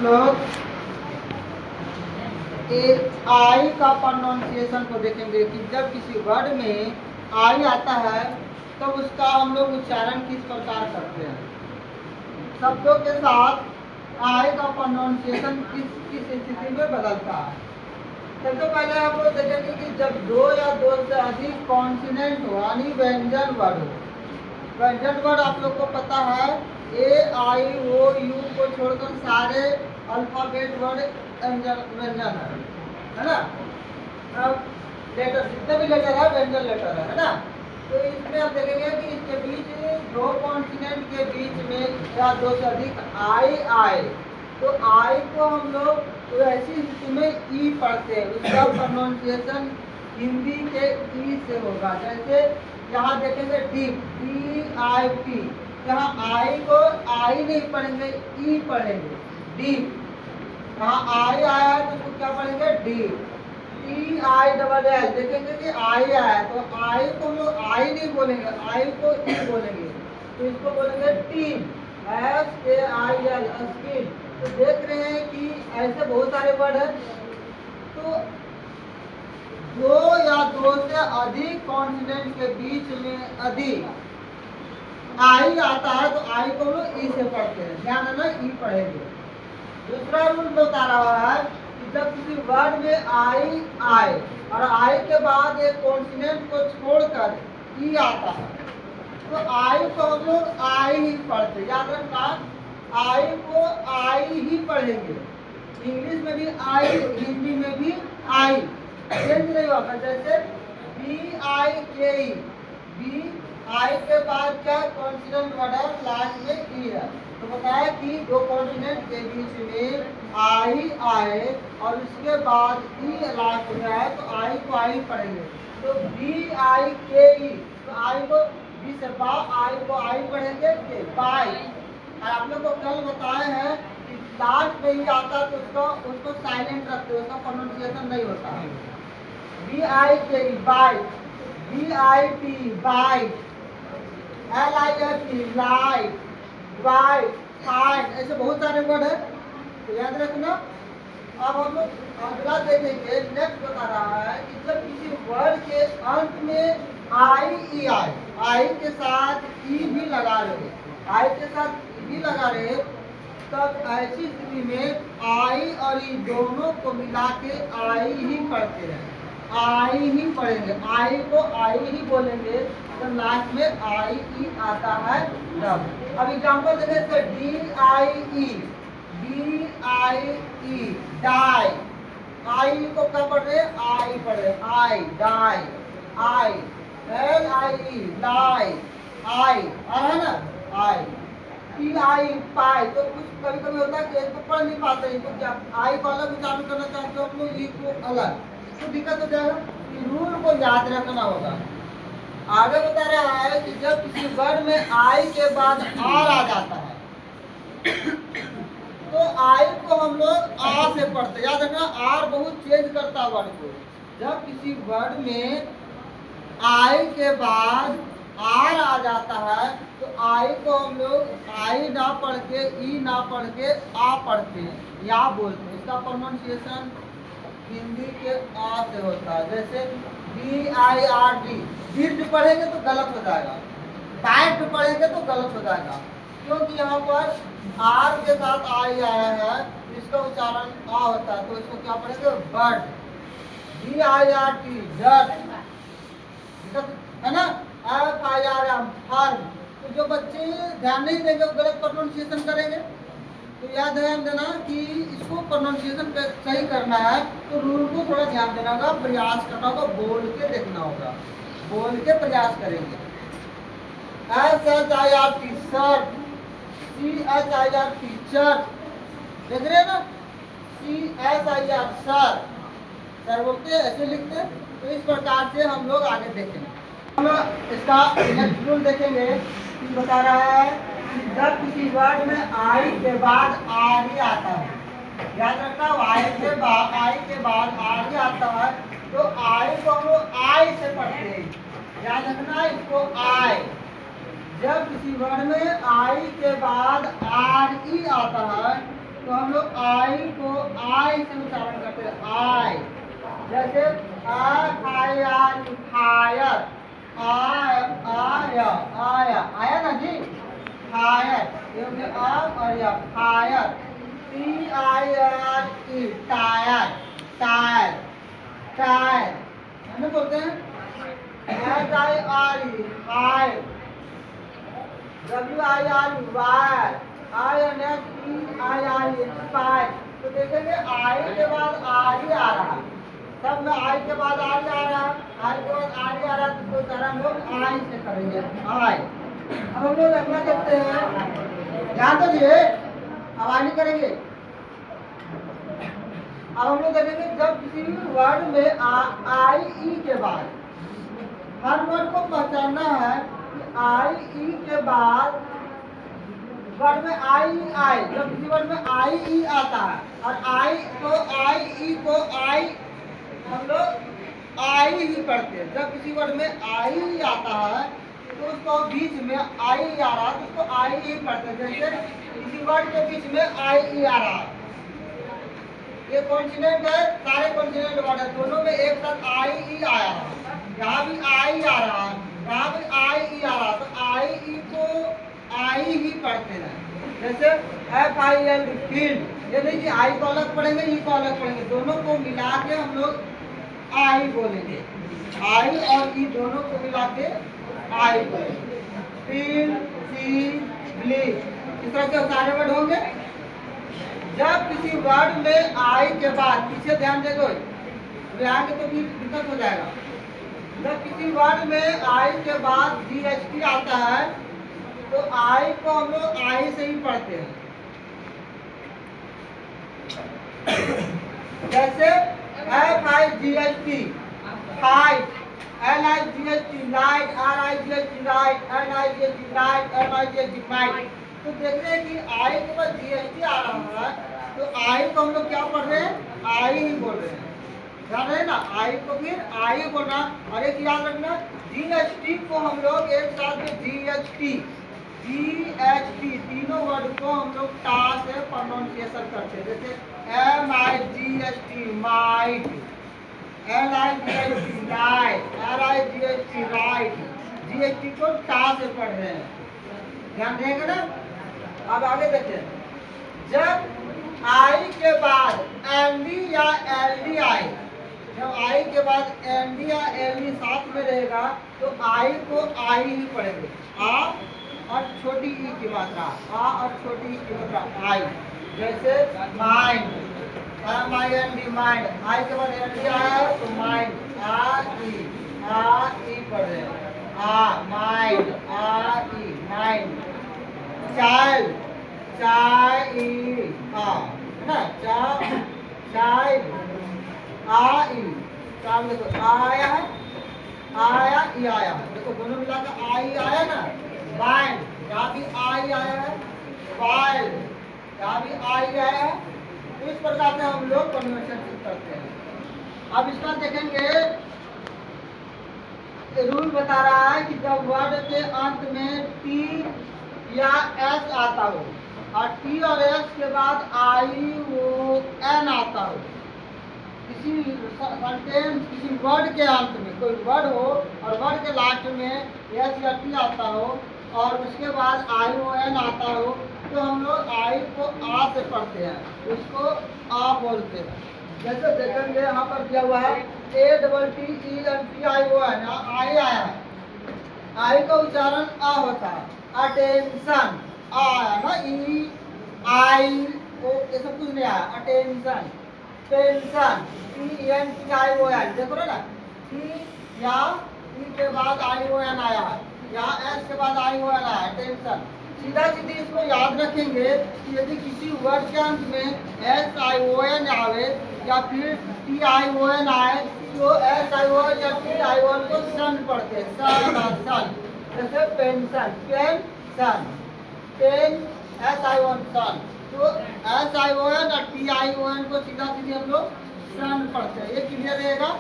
लोग आई का प्रोनाउंसिएशन को देखेंगे कि जब किसी वर्ड में आई आता है तो उसका हम लोग उच्चारण किस प्रकार करते हैं। शब्दों के साथ आई का प्रोनाउंसिएशन किस किस स्थिति में बदलता है। सबसे पहले हम लोग देखेंगे कि जब दो या दो से अधिक कॉन्सिनेंट हो यानी व्यंजन वर्ड हो। व्यंजन वर्ड आप लोग को पता है ए आई ओ यू को छोड़कर सारे अल्फाबेट वर्ड व्यंजन है ना। अब लेटर जितने भी लेटर है व्यंजन लेटर है ना। तो इसमें आप देखेंगे कि इसके बीच दो कॉन्टिनेंट के बीच में या दो से अधिक आई आए तो आई को हम लोग तो ऐसी स्थिति में ई पढ़ते हैं। उसका प्रोनाउंसिएशन हिंदी के ई से होगा। जैसे यहाँ देखेंगे डीप डी आई पी, यहाँ आई को आई नहीं पढ़ेंगे ई पढ़ेंगे डीप। यहाँ आई आया है तो उसको क्या पढ़ेंगे deep. T I double L देखेंगे कि आई आया तो आई को हम लोग आई नहीं बोलेंगे आई को ई बोलेंगे तो इसको बोलेंगे team S A I L speed. तो देख रहे हैं कि ऐसे बहुत सारे वर्ड है। तो दो या दो से अधिक कॉन्टिनेंट के बीच में अधिक आई आता है तो आई को लोग ई से पढ़ते हैं। ध्यान है ना ई पढ़ेंगे। दूसरा रूल बता रहा है कि जब किसी वर्ड में आई आए और आई के बाद एक कॉन्टिनेंट को छोड़कर ई आता है तो आई को हम लोग आई ही पढ़ते। याद रखना आई को आई ही पढ़ेंगे। इंग्लिश में भी आई, हिंदी में भी आई, चेंज नहीं होगा। जैसे B I K E, B I के बाद क्या कॉन्सिडेंट वर्ड है लास्ट में ई है। तो बताया कि दो कॉन्टिनेंट के बीच में आई आए और उसके बाद ई लास्ट में आए तो आई को आई पढ़ेंगे। तो बी आई के ई तो आई को बी से बा आई को आई पढ़ेंगे के बाई। और आप लोग को कल बताए हैं कि लास्ट में ही आता तो उसको साइलेंट रखते हैं, उसका प्रोनाउंसिएशन नहीं होता है। B I K E bite, B I T bite, L I F E life, white fight, ऐसे बहुत सारे वर्ड है तो याद रखना। अब हम लोग अगला देखेंगे। नेक्स्ट बता रहा है कि जब किसी वर्ड के अंत में आई ई आए, आई के साथ ई भी लगा रहे, आई के साथ ई भी लगा रहे तब ऐसी स्थिति में आई और ई दोनों को मिला के आई ही पढ़ते हैं। आई ही पढ़ेंगे, आई को आई ही बोलेंगे तो लास्ट में आई ई आता है तब। अब एग्जाम्पल देखें D I E, D I E die, I को क्या पढ़ रहे आई पढ़ रहे I die I, L I ई लाई आई आ रहा है ना आई, पी आई पाई। तो कुछ कभी कभी होता है कि इसको पढ़ नहीं पाते हैं तो आई को अलग उच्चारण करना चाहते हो हम लोग ई को अलग तो दिक्कत हो जाएगा। रूल को याद रखना होगा। आगे बता रहा है कि जब किसी वर्ड में आई के बाद आर आ जाता है तो आई को हम लोग आ से पढ़ते। याद रखना आर बहुत चेंज करता है वर्ड को। जब किसी वर्ड में आई के बाद आर आ जाता है तो आई को हम लोग आई ना पढ़ के ई ना पढ़ के आ पढ़ते हैं या बोलते हैं। इसका प्रोनाउंसिएशन हिंदी के आ से होता है। जैसे B I R D, beat पढ़ेंगे तो गलत हो जाएगा, बाइट पढ़ेंगे तो गलत हो जाएगा क्योंकि यहाँ पर आर के साथ आई आया है इसका उच्चारण आ होता है तो इसको क्या पढ़ेंगे bird, B I R T dirt है ना, F I R M firm. तो जो बच्चे ध्यान नहीं देंगे वो गलत प्रोनाउंसिएशन करेंगे। तो याद ध्यान देना कि इसको प्रोनाउंसिएशन सही करना है तो रूल को थोड़ा ध्यान देना होगा, प्रयास करना होगा, बोल के देखना होगा, बोल के प्रयास करेंगे। S H I R T shirt, C H I R T church, देख रहे हैं ना, C H I R sir, sir बोलते हैं ऐसे लिखते हैं। तो इस प्रकार से हम लोग आगे देखेंगे। हम इसका नेक्स्ट रूल देखेंगे कि बता रहा है जब किसी वर्ड में आई के बाद आर ही आता है। याद रखना आई के बाद आर ही आता है तो आई को हम लोग आई से पढ़ते हैं। याद रखना इसको आई। जब किसी वर्ड में आई के बाद आर ई आता है तो हम लोग आई को आई से उच्चारण करते हैं, आई। जैसे आया, फायर, आया आया आया ना जी, फायर, ये हो गया आ और या fire, TIRE, tyre, tyre, tyre है बोलते हैं, HIRE, hire, WIRE, wire, INSPIRE, spire. तो देखेंगे आई के बाद आई आ रहा है, सब में आई के बाद आई आ रहा है, आई के बाद आई आ रहा है, तो सारा हम लोग आई से करेंगे, आई। अब हम लोग अगला देखते हैं, ध्यान तो दिए, अब आई नहीं करेंगे। अब हम लोग देखेंगे जब किसी वर्ड में आई ई के बाद, हर वर्ड को पहचानना है कि आई ई के बाद वर्ड में आई आई, जब किसी वर्ड में आई ई आता है और आई तो आई ई को आई हम लोग आई ही पढ़ते हैं। जब किसी वर्ड में आई आता है तो उसको बीच में आई आ रहा है तो उसको आई ही पढ़ते हैं। जैसे किसी वर्ड के बीच में आई ई आ रहा है, ये कॉन्सिनेंट है, सारे कॉन्सिनेंट वर्ड है, दोनों में एक साथ आई ई आया है, यहाँ भी आई आ रहा है, यहाँ भी आई ई आ रहा है, तो आई ई को आई ही पढ़ते हैं। जैसे FIL, फील्ड, ये नहीं कि आई को अलग पढ़ेंगे ई को अलग पढ़ेंगे, दोनों को मिला के हम लोग आई बोलेंगे, आई और ई दोनों को मिला के आई बोलेंगे। फील्ड, सी, ब्लीच, इस तरह से सारे वर्ड होंगे। जब किसी वर्ड में आई के बाद, पीछे ध्यान दे दो, यहाँ के तो दिक्कत हो जाएगा। जब किसी वर्ड में आई के बाद GST आता है तो आई को हम लोग आई से ही पढ़ते हैं। जैसे FIGHT, fight, LIGHT, light, RIGHT, right, NIGHT, night, MIGHT, might. तो देखते हैं कि आई के बाद GST आ रहा है तो आई को हम लोग क्या पढ़ रहे हैं, आई ही बोल रहे हैं, ध्यान रहे ना, आई को फिर आई बोलना। और एक याद रखना, GST को हम लोग एक साथ में GHT, तीनों वर्ड को हम लोग टा से प्रोनाउंसिएशन करते हैं। जैसे MIGHT, might, LIGHT, light, RIGHT, right, GHT को टा से पढ़ रहे हैं, ध्यान देंगे ना। अब आगे देखिए, जब आई के बाद एनडी या एलडी आए, जब आई के बाद एनडी या एलडी साथ में रहेगा तो आई को आई ही पढ़ेंगे, आ और छोटी ई की मात्रा, आ और छोटी ई की मात्रा आई। जैसे माइंड, MIND, माइंड, आई के बाद एलडी आया है तो माइंड, आ ई पढ़ रहे हैं, आ माइंड, आ ई माइंड। चाइल्ड, ना, चाइल्ड, आई, काम देखो आया है, आया ई आया है, देखो दोनों मिलाकर आई आया ना। बाइंड, यहाँ भी आई आया है, फाइल, यहाँ भी आई आया है। तो इस प्रकार से हम लोग कन्वर्शन करते हैं। अब इसका देखेंगे, रूल बता रहा है कि जब वर्ड के अंत में टी या एस आता हो और टी और एस के बाद ION आता हो, किसी सेंटेंस, किसी वर्ड के अंत में कोई वर्ड हो और वर्ड के लास्ट में एस या टी आता हो और उसके बाद ION आता हो तो हम लोग आई को आ से पढ़ते हैं, उसको आ बोलते हैं। जैसे देखेंगे यहाँ पर दिया हुआ है ATTENTION, आई आया है, आई का उच्चारण आ होता है। अटेंशन आया ना, ई आई ओ ये सब कुछ नहीं आया, अटेंशन। पेंशन, PENTION, देखो ना, टी या ई के बाद ION आया है, यहाँ एस के बाद ION आया है, टेंशन। सीधा सीधी इसको याद रखेंगे कि यदि किसी वर्ड के अंत में SION आवे या फिर TION आए तो SION या TION को सन पढ़ते हैं, सन। जैसे पेंशन, पेंशन, पेन, SION, सन। तो SION और TION को सीधा सीधी हम लोग सन पढ़ते हैं, ये क्लियर रहेगा।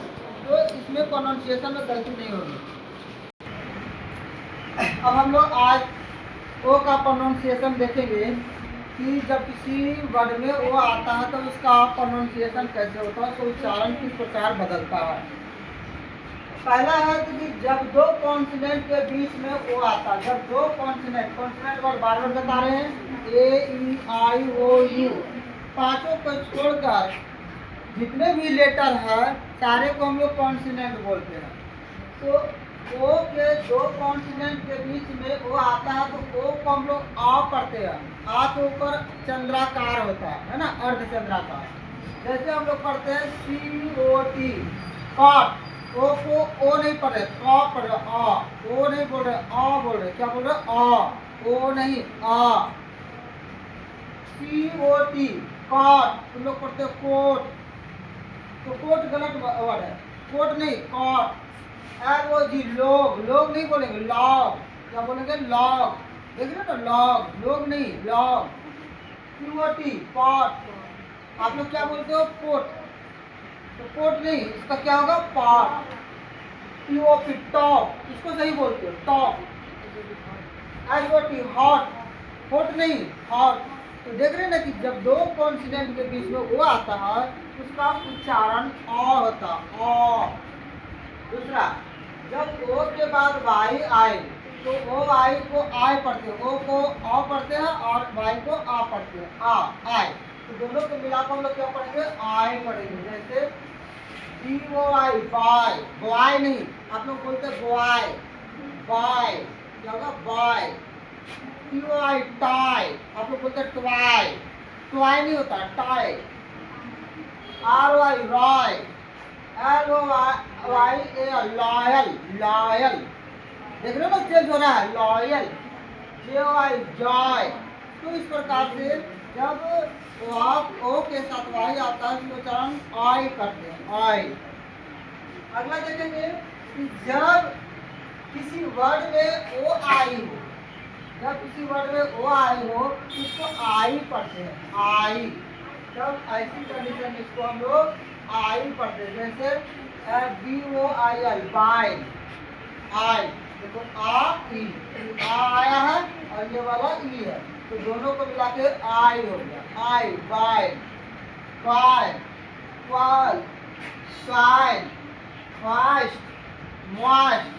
तो इसमें प्रोनाउंसिएशन में गलती नहीं होगी। अब हम लोग आज ओ का प्रोनाउंसिएशन देखेंगे। कि जब किसी वर्ड में ओ आता है तो उसका प्रोनाउंसिएशन कैसे होता है, तो उच्चारण किस प्रकार बदलता है। पहला है कि जब दो कॉन्सोनेंट के बीच में ओ आता है, जब दो कॉन्सोनेंट वर्ड बार बार बता रहे हैं, ए ई आई ओ यू, पांचों को छोड़कर जितने भी लेटर है सारे को हम लोग कॉन्सोनेंट बोलते हैं। तो ओ के दो कॉन्सोनेंट के बीच में ओ आता है तो ओ को हम लोग आ पढ़ते हैं। आ के ऊपर चंद्राकार होता है ना, अर्धचंद्राकार। जैसे हम लोग पढ़ते हैं COT, कॉट। ओ को ओ नहीं पढ़ रहे, क पढ़ रहे, आ। ओ नहीं बोल रहे, आ बोल रहे। क्या बोल रहे, आ। ओ नहीं, आ। COT, cot. तुम लोग पढ़ते हो कोट, तो कोट गलत वर्ड है, कोट नहीं, कॉट। LOG, लोग। लोग नहीं बोलेंगे, लॉग। क्या बोलेंगे, लॉग। देख रहे हो ना, लॉग। लोग नहीं, लॉग। POT, pot. आप लोग क्या बोलते हो, पोट। तो पोट नहीं, इसका क्या होगा, पॉट। POP, top. इसको सही बोलते हो, टॉप। HOT, hot. हॉट नहीं, हॉट। तो देख रहे हैं ना कि जब दो कॉन्सोनेंट के बीच में वो आता है उसका उच्चारण अ होता है, अ। दूसरा, जब ओ के बाद वाई आए तो ओ वाई को आय पढ़ते हैं, ओ को अ पढ़ते हैं और वाई को आ पढ़ते हैं, आ, आय। तो दोनों को मिलाकर हम लोग क्या पढ़ेंगे, आय पढ़ेंगे। जैसे BOI, बॉय। बॉय नहीं, आप लोग बोलते हैं बॉय, बॉय। क्या होगा, बॉय। TOI, toy. आप लोग बोलते हैं ट्वाई, ट्वाई नहीं होता, toy. ROI, Roy. LOYAL, loyal, loyal. देख रहे हो ना, चेंज हो रहा है, लॉयल। JOI, Joy. तो इस प्रकार से जब ओ के साथ वाई आता है उसको उच्चारण आई करते हैं, आई। अगला देखेंगे कि जब किसी वर्ड में ओ आई हो, जब किसी वर्ड में ओ आई हो तो उसको आई पढ़ते हैं, आई। तब ऐसी कंडीशन में इसको हम लोग आई पढ़ते हैं। जैसे BOIL, बाय, आई। देखो आ ई, आ आया है और ये वाला ई है, तो दोनों को मिला के आई हो गया, आई, bye, bye, क्वाल, shine, fast, most.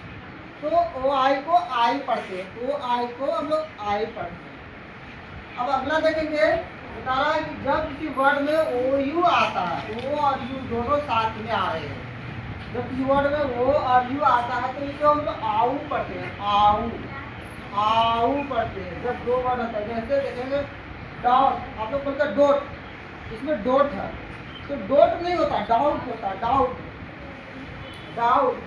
तो ओ आई को आई पढ़ते हैं, ओ आई को हम लोग आई पढ़ते हैं। अब अगला देखेंगे, बता रहा है कि जब किसी वर्ड में ओ यू आता है, ओ और यू दोनों साथ में आ रहे हैं, जब किसी वर्ड में ओ और यू आता है तो इसे हम लोग आऊ पढ़ते हैं, आऊ, आऊ पढ़ते हैं। जब दो वर्ड होता है, जैसे देखेंगे डॉट, आप लोग बोलते हैं डॉट, इसमें डॉट है तो डॉट नहीं होता, डाउट होता है, डाउट, डाउट।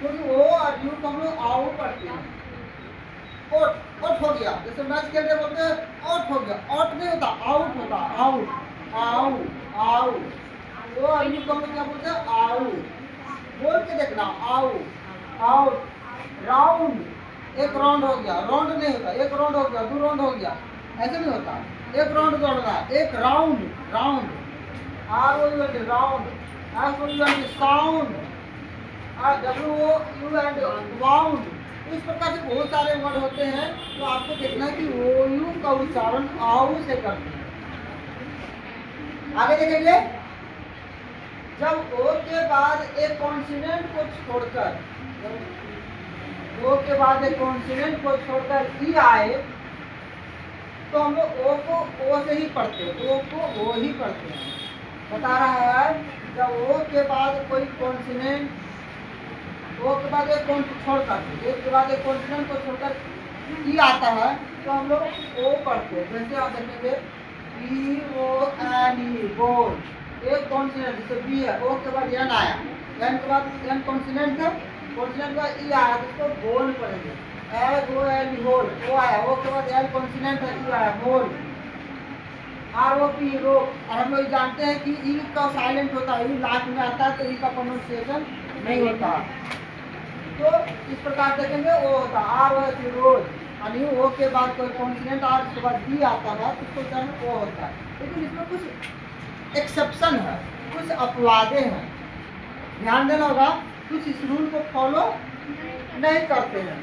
क्योंकि ओ और यू को हम लोग आऊ पढ़ते हैं। ओट, ओट हो गया, जैसे मैच खेल रहे बोलते हैं आउट हो गया, आउट नहीं होता, आउट होता, आउट, आउ, आउ। वो और यू को हम लोग क्या बोलते हैं, आउ। बोल के देखना, आउ, आउट। राउंड, एक राउंड हो गया, राउंड नहीं होता, एक राउंड हो गया, दो राउंड हो गया, ऐसे नहीं होता। एक राउंड दौड़ना है, एक round, round. ROUND, round. SOUND, sound. WOUND, wound. इस प्रकार से बहुत सारे वर्ड होते हैं, तो आपको देखना है कि ओ यू का उच्चारण आऊ से करते हैं। आगे देखेंगे, जब ओ के बाद एक कॉन्सोनेंट को छोड़कर, ओ के बाद एक कॉन्सोनेंट को छोड़कर ई आए तो हम लोग ओ को ओ से ही पढ़ते हैं, ओ को ओ ही पढ़ते हैं। बता रहा है जब ओ के बाद कोई कॉन्सोनेंट, ओ के बाद एक छोड़कर, एक के बाद एक कॉन्सोनेंट को छोड़कर ई आता है तो हम लोग ओ पढ़ते हैं। जैसे आप देखेंगे BONE, बोल। एक कॉन्सोनेंट जैसे बी है, ओ के बाद एन आया, एन के बाद एन कॉन्सोनेंट है, कॉन्सोनेंट का ई आया तो उसको बोल पढ़ेंगे। HOL, होल, ओ आया, ओ के बाद एल कॉन्सोनेंट है, ई आया, होल। ROP, रोक। और हम लोग जानते हैं कि ई का साइलेंट होता है, ई लास्ट में आता है तो ई का प्रोनाउंसिएशन नहीं होता। तो इस प्रकार देखेंगे ओ होता है, ROS, रोज। यानी ओ के बाद कोई कॉन्सोनेंट और उसके बाद डी आता है तो उसको उच्चारण ओ होता है। लेकिन इसमें कुछ एक्सेप्शन है, कुछ अपवादे हैं, ध्यान देना होगा। कुछ इस रूल को फॉलो नहीं करते हैं।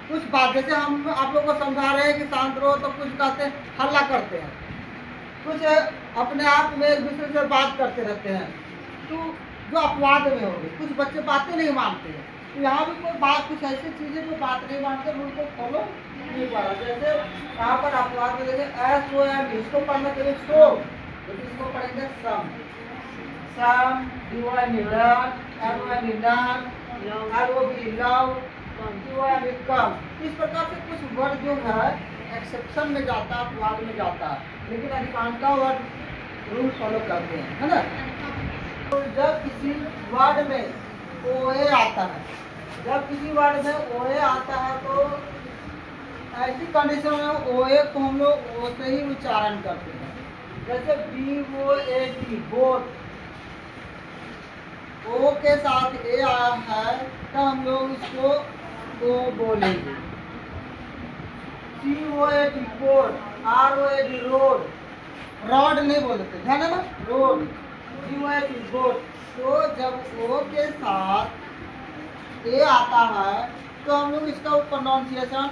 कुछ बात जैसे हम आप लोग को समझा रहे हैं कि शांत रहो, तो कुछ कहते हैं हल्ला करते हैं, कुछ अपने आप में एक दूसरे से बात करते रहते हैं, तो जो अपवाद में हो गए। कुछ बच्चे बातें नहीं मानते हैं, तो यहाँ भी कोई बात, कुछ ऐसी चीज़ें जो बात नहीं मानते उनको फॉलो नहीं पड़ा। जैसे यहाँ पर अपवाद में देखें एस ओ एम, इसको पढ़ना चाहिए सो, तो इसको पढ़ेंगे some, some, D O M learn, N O M learn, R O B love, T O M come. इस प्रकार से कुछ वर्ड जो है एक्सेप्शन में जाता है, अपवाद में जाता है, लेकिन अधिकांशतः वर्ड रूल फॉलो करते हैं, है ना। तो जब किसी वर्ड में ओए आता है, जब किसी वर्ड में ओए आता है, तो ऐसी कंडीशन में ओए को हम लोग ओ से ही उच्चारण करते हैं। जैसे B O A T, boat, O के साथ ए आया है तो हम लोग इसको ओ बोलेंगे। C O A T, code, R O A D, road, rod नहीं बोलते, ध्यान है ना, road, G O A T, boat. तो जब ओ के साथ ए आता है तो हम लोग इसका प्रोनाउंसिएशन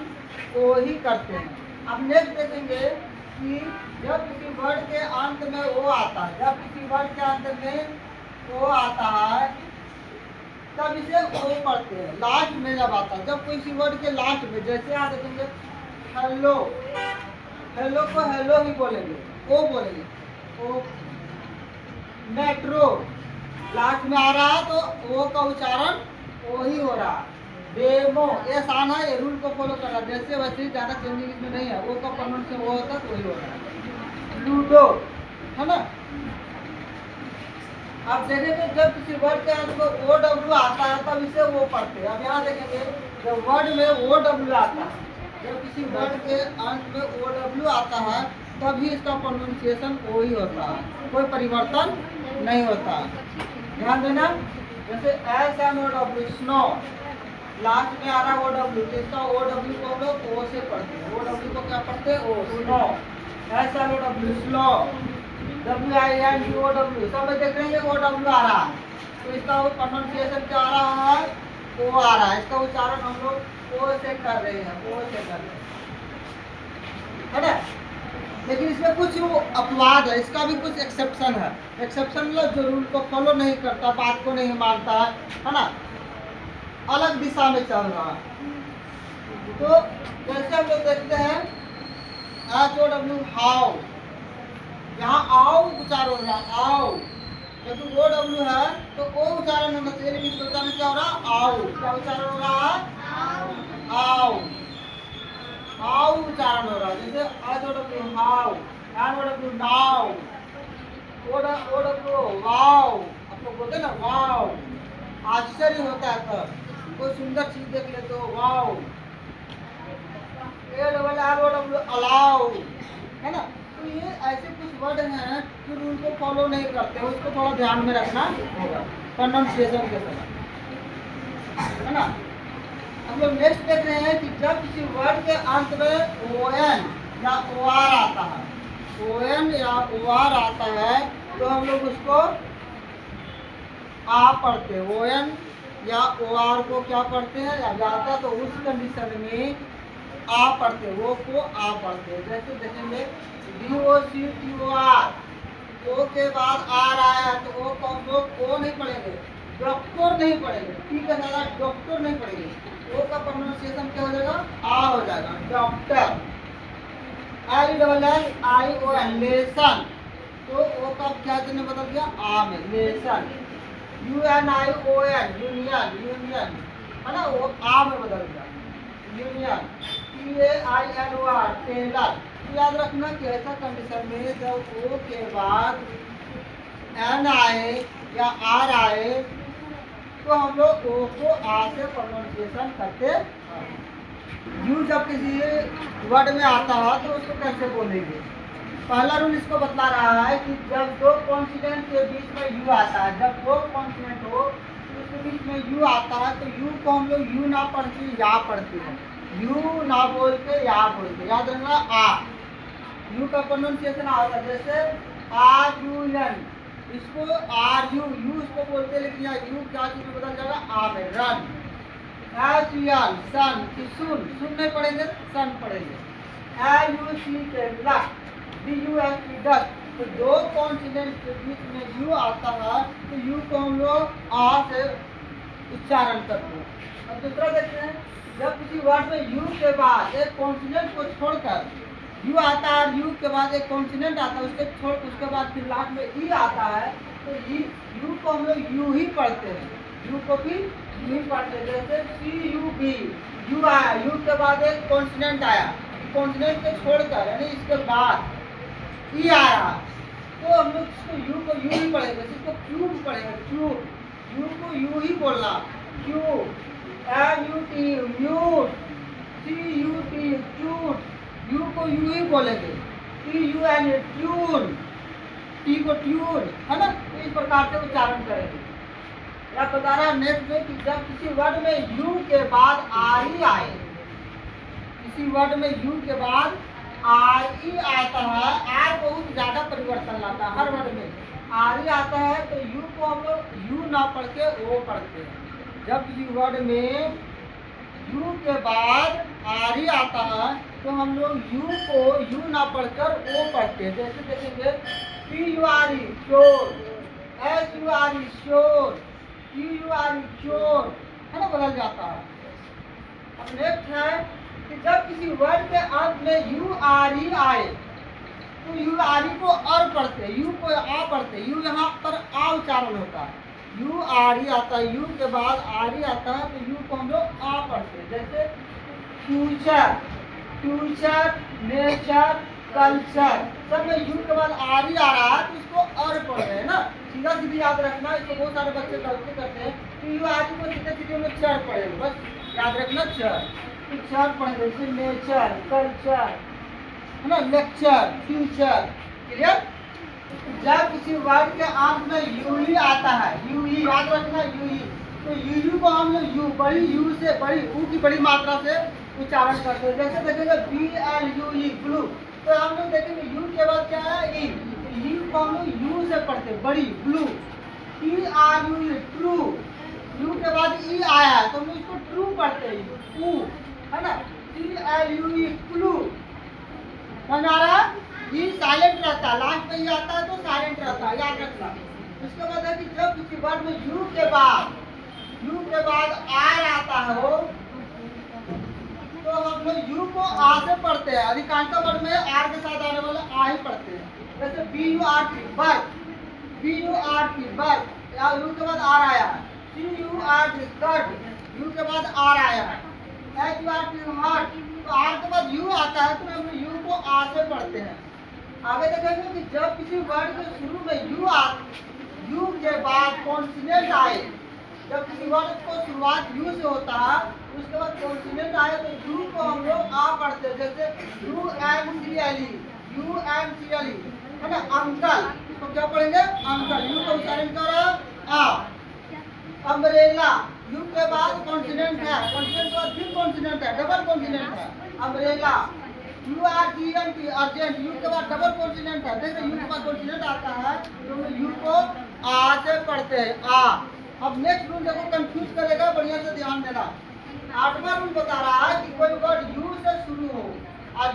ओ ही करते हैं। अब नेक्स्ट देखेंगे कि जब किसी वर्ड के अंत में ओ आता है, जब किसी वर्ड के अंत में ओ आता है तब इसे ओ पढ़ते हैं। लास्ट में जब आता है, जब किसी वर्ड के लास्ट में, जैसे यहाँ देखेंगे हेलो, हेलो को हेलो ही बोलेंगे, ओ बोलेंगे, ओ। मेट्रो लास्ट में आ रहा है तो ओ का उच्चारण ओ ही हो रहा है। डेमो, ये आसान है, ये रूल को फॉलो कर रहा है, जैसे वैसे ज़्यादा चेंजिंग इसमें नहीं है, ओ का प्रोनाउंसिएशन वो होता है तो वही हो रहा है। लूडो, है ना। आप देखेंगे जब किसी वर्ड के अंत में ओ डब्ल्यू आता है तब इसे वो पढ़ते हैं। अब यहाँ देखेंगे जब वर्ड में ओ डब्ल्यू आता है, जब किसी वर्ड के अंत में ओ डब्ल्यू आता है तभी इसका प्रोनाउंसिएशन ओ ही होता है, कोई परिवर्तन नहीं होता। ध्यान देना, जैसे S N O W, snow, last में आ रहा है ओ डब्ल्यू, तो इसका ओ डब्ल्यू को हम लोग ओ से पढ़ते हैं। ओ डब्ल्यू को क्या पढ़ते हैं, O, snow. S N O W, slow, W I N D O W, सब में देख रहे हैं ओ डब्ल्यू आ रहा है, तो इसका प्रोनाउंसिएशन क्या आ रहा है, ओ आ रहा है। इसका उच्चारण हम लोग ओ से कर रहे हैं, ओ से कर रहे हैं, है ना। लेकिन इसमें कुछ अपवाद है, इसका भी कुछ एक्सेप्शन है। एक्सेप्शन मतलब जो रूल को फॉलो नहीं करता, बात को नहीं मानता है ना, अलग दिशा में चल रहा है। तो जैसे हम लोग देखते हैं एच ओ डब्ल्यू, हाउ, यहाँ आओ उच्चारण हो रहा है, आओ, क्योंकि ओ डब्ल्यू है तो ओ उच्चारण होना चाहिए, लेकिन इसका उच्चारण क्या हो रहा है, आओ। क्या उच्चारण हो रहा है, आओ, आओ उच्चारण हो रहा है। जैसे H O W, how, N O W, now, O W, wow, आप लोग बोलते हैं ना वाओ, आश्चर्य होता है तब कोई सुंदर चीज देख ले तो wow. A double R O W, allow, है ना। तो ये ऐसे कुछ वर्ड हैं जो रूल को फॉलो नहीं करते, उसको थोड़ा ध्यान में रखना होगा प्रोनाउंसिएशन के समय, है ना। हम लोग नेक्स्ट देख रहे हैं कि जब किसी वर्ड के अंत में ओ एन या ओ आर आता है, ओ एन या ओ आर आता है तो हम लोग उसको आ पढ़ते हैं। ओ एन या ओ आर को क्या पढ़ते हैं, या जाता तो उस कंडीशन में आ पढ़ते, वो को आ पढ़ते हैं। जैसे देखेंगे D O C T O R, O के बाद आर आया तो ओ को हम लोग ओ नहीं पढ़ेंगे, डॉक्टर नहीं पढ़ेंगे, टी का साथ डॉक्टर नहीं पढ़ेंगे, ओ का प्रोनाउंसिएशन क्या हो जाएगा, आ हो जाएगा, doctor. I double L I O N, lesson, तो ओ का क्या चिन्ह बदल गया, आ में, lesson. U N I O N, union, union, है ना, वो आ में बदल गया, union. T A I L O R, tailor. तो याद रखना कि ऐसा कंडीशन में जब ओ के बाद एन आए या आर आए तो हम लोग ओ को आ से प्रोनाउंसिएशन करते हैं। यू जब किसी वर्ड में आता है तो उसको कैसे बोलेंगे, पहला रूल इसको बतला रहा है कि जब दो कॉन्सिडेंट के बीच में यू आता है, जब दो कॉन्सिडेंट हो तो उसके बीच में यू आता है तो यू को हम लोग यू ना पढ़ते या पढ़ते हैं, यू ना बोल के या बोलते। याद रखना आ, यू का प्रोनाउंसिएशन आ होता है। जैसे आर यू एन, इसको आर यू, यू इसको बोलते हैं, लेकिन यहाँ यू क्या चीज में बदल जाएगा, आ में, रन। एस सन की सुन नहीं पढ़ेंगे, सन पढ़ेंगे। LUC के लक, DUS की डस्ट। तो दो कॉन्सिनेंट के बीच में यू आता है तो यू को हम लोग आ से उच्चारण करते हैं। और दूसरा देखते हैं, जब किसी वर्ड में यू के बाद एक कॉन्सिनेंट को छोड़कर यू आता है, यू के बाद एक कॉन्सिनेंट आता है, उसके बाद फिर लास्ट में ई आता है, तो यू को हम लोग यू ही पढ़ते हैं, यू को भी यू ही पढ़ते हैं। जैसे CUB, यू आया, यू के बाद एक कॉन्सिनेंट आया, कॉन्सिनेंट को छोड़कर यानी इसके बाद ई आया, तो हम लोग इसको यू को यू ही पढ़ेंगे। इसको क्यूब पढ़ेंगे, क्यूब, यू को यू ही बोलना, cube. MUT mute, CUT cute, you को यू ही बोलेंगे। TUN ट्यून, टी को ट्यून, है ना। तो इस प्रकार से उच्चारण करेंगे। या बता रहा नेक्स्ट में कि जब किसी वर्ड में यू के बाद आर आए, किसी वर्ड में यू के बाद RE आता है, आर बहुत ज्यादा परिवर्तन लाता है हर वर्ड में। RE आता है तो यू को हम लोग यू ना पढ़ के ओ पढ़ते हैं। जब किसी वर्ड में यू के बाद RE आता है तो हम लोग यू को यू ना पढ़कर ओ पढ़ते हैं। जैसे देखेंगे PURE sure, SURE sure, QURE sure, है ना, बदल जाता है। अब नेक्स्ट है कि जब किसी वर्ड के अंत में URE आए तो URE को अर पढ़ते, यू को आ पढ़ते, यू यहाँ पर आ उच्चारण होता है। URE आता है, यू के बाद RE आता है तो यू को हम लोग आ पढ़ते हैं। जैसे फ्यूचर, फ्यूचर, नेचर, कल्चर, सब में यू के बाद RE आ रहा है तो इसको अर पढ़ रहे हैं ना। सीधा सीधी याद रखना, इसको बहुत सारे बच्चे गलती करते हैं कि URE को सीधे सीधे में चर पढ़ेंगे, बस याद रखना चर। चर पढ़ेंगे, जैसे नेचर, कल्चर, है ना, लेक्चर, फ्यूचर, क्लियर। जब किसी वर्ड के अंत में यू ही आता है, यू ही याद रखना, यू ही, तो यू को हम लोग यू बड़ी यू से बड़ी ऊ की बड़ी मात्रा से उच्चारण करते हैं। जैसे देखेंगे BLUE ब्लू, तो हम लोग देखेंगे यू के बाद क्या है, ई, यू को हम लोग यू से पढ़ते हैं, बड़ी ब्लू। TRUE ट्रू, यू के बाद ई आया है तो हम लोग इसको ट्रू पढ़ते हैं, ऊ, है ना। CLUE क्लू, समझ आ रहा है। ये साइलेंट रहता है, लास्ट में ये आता है तो साइलेंट रहता है, याद रखना। उसके बाद है कि जब किसी वर्ड में यू के बाद आर आता हो तो हम लोग यू को आ से पढ़ते हैं। अधिकांश वर्ड में आर के साथ आने वाले आ ही पढ़ते हैं। जैसे BURT बर्थ, BURT बर्थ, या यू के बाद आर आया है। CURT स्कर्ट, यू के बाद आर आया है। HURT हार्ट, तो आर के बाद यू आता है तो हम यू को आ से पढ़ते हैं। आगे देखेंगे कि जब किसी वर्ड के शुरू में यू के बाद कॉन्सिनेंट आए, जब किसी वर्ड को शुरुआत यू से होता है उसके बाद कॉन्सिनेंट आए तो यू को हम लोग आ पढ़ते हैं। जैसे UNCLE, UNCLE, है ना, अंकल, तो क्या पढ़ेंगे, अंकल, यू का उच्चारण करो आ। अम्ब्रेला, यू के बाद कॉन्सिनेंट है, कॉन्सिनेंट के बाद फिर कॉन्सिनेंट है, डबल कॉन्सिनेंट है, अम्ब्रेला। URGENT अर्जेंट, यू के बाद डबल कॉन्सिनेंट है। देखिए यू के बाद कॉन्सिनेंट आता है तो यू को आ से पढ़ते हैं, आ। अब नेक्स्ट रूल देखो, कंफ्यूज करेगा, बढ़िया से ध्यान देना। 8वां रूल बता रहा है कि कोई वर्ड यू से शुरू हो और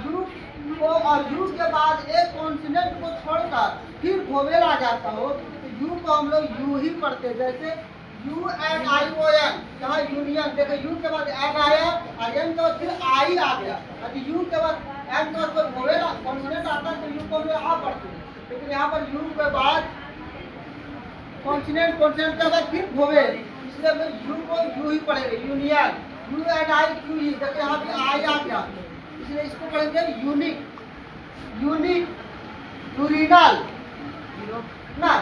यू के बाद एक कॉन्सिनेंट को छोड़कर फिर वोवेल आ जाता हो तो यू को हम लोग यू ही पढ़ते हैं। जैसे UNION, यहाँ यूनियन, देखो यू के बाद एन आया और एन के बाद फिर आई आ गया। यदि यू के बाद एन के बाद वोवेल कॉन्सिनेंट आता है तो यू को हम लोग आ पढ़ते हैं। लेकिन यहाँ पर यू के बाद कॉन्सिनेंट के बाद फिर वोवेल, इसलिए हम यू को यू ही पढ़ेंगे। यूनियन, UNIQE, देखो यहाँ पे आई आ गया इसलिए इसको पढ़ेंगे यूनिक, यूरिनल ना,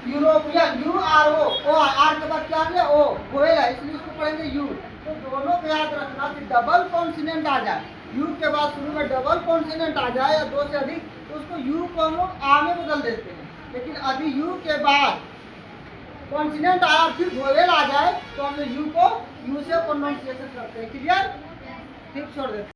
यूरोपियन, URO, आर के बाद क्या आ गया, ओ, वोवेल है इसलिए इसको पढ़ेंगे यू। तो दोनों को याद रखना कि डबल कॉन्सिनेंट आ जाए, यू के बाद शुरू में डबल कॉन्सिनेंट आ जाए या दो से अधिक तो उसको यू को हम लोग आ में बदल देते हैं। लेकिन अभी यू के बाद कॉन्सिनेंट आया फिर वोवेल आ जाए तो हम लोग यू को यू से प्रोनाउंसिएशन करते हैं। क्लियर, ठीक, छोड़ देते हैं।